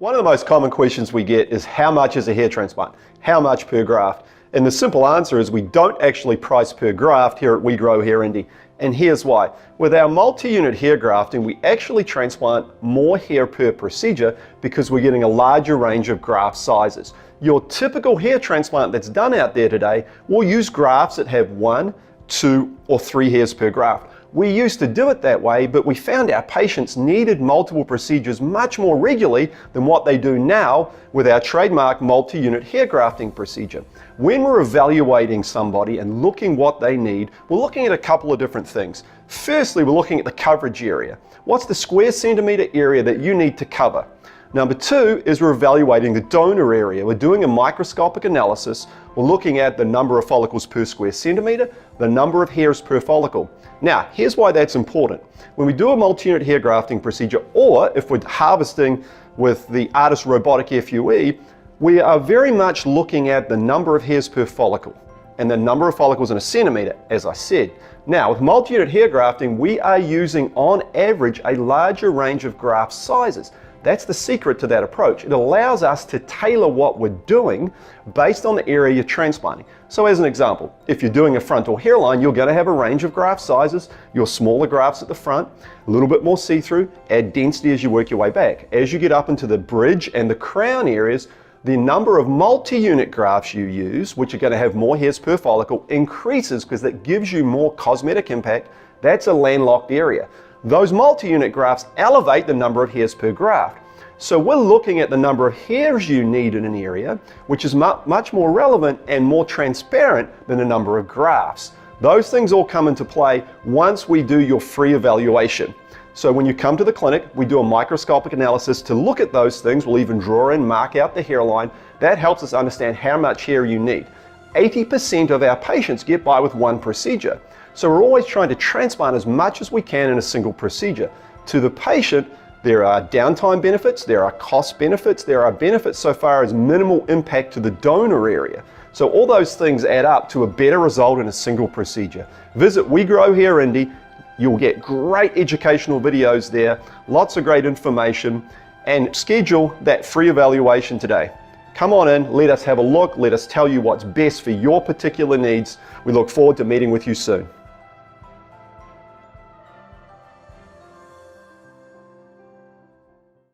One of the most common questions we get is how much is a hair transplant? How much per graft? And the simple answer is we don't actually price per graft here at We Grow Hair Indy. And here's why. With our multi-unit hair grafting, we actually transplant more hair per procedure because we're getting a larger range of graft sizes. Your typical hair transplant that's done out there today will use grafts that have 1, 2, or 3 hairs per graft. We used to do it that way, but we found our patients needed multiple procedures much more regularly than what they do now with our trademark multi-unit hair grafting procedure. When we're evaluating somebody and looking what they need, we're looking at a couple of different things. Firstly, we're looking at the coverage area. What's the square centimeter area that you need to cover? Number 2 is we're evaluating the donor area. We're doing a microscopic analysis. We're looking at the number of follicles per square centimeter, the number of hairs per follicle. Now, here's why that's important. When we do a multi-unit hair grafting procedure, or if we're harvesting with the ARTIS robotic FUE, we are very much looking at the number of hairs per follicle and the number of follicles in a centimeter, as I said. Now, with multi-unit hair grafting, we are using, on average, a larger range of graft sizes. That's the secret to that approach. It allows us to tailor what we're doing based on the area you're transplanting. So as an example, if you're doing a frontal hairline, you're going to have a range of graft sizes. Your smaller grafts at the front, a little bit more see-through, add density as you work your way back. As you get up into the bridge and the crown areas, the number of multi-unit grafts you use, which are going to have more hairs per follicle, increases because that gives you more cosmetic impact. That's a landlocked area. Those multi-unit grafts elevate the number of hairs per graft. So we're looking at the number of hairs you need in an area, which is much more relevant and more transparent than the number of grafts. Those things all come into play once we do your free evaluation. So when you come to the clinic, we do a microscopic analysis to look at those things. We'll even draw in, mark out the hairline. That helps us understand how much hair you need. 80% of our patients get by with one procedure. So we're always trying to transplant as much as we can in a single procedure. To the patient, there are downtime benefits, there are cost benefits, there are benefits so far as minimal impact to the donor area. So all those things add up to a better result in a single procedure. Visit We Grow Hair Indy. You'll get great educational videos there, lots of great information, and schedule that free evaluation today. Come on in, let us have a look, let us tell you what's best for your particular needs. We look forward to meeting with you soon.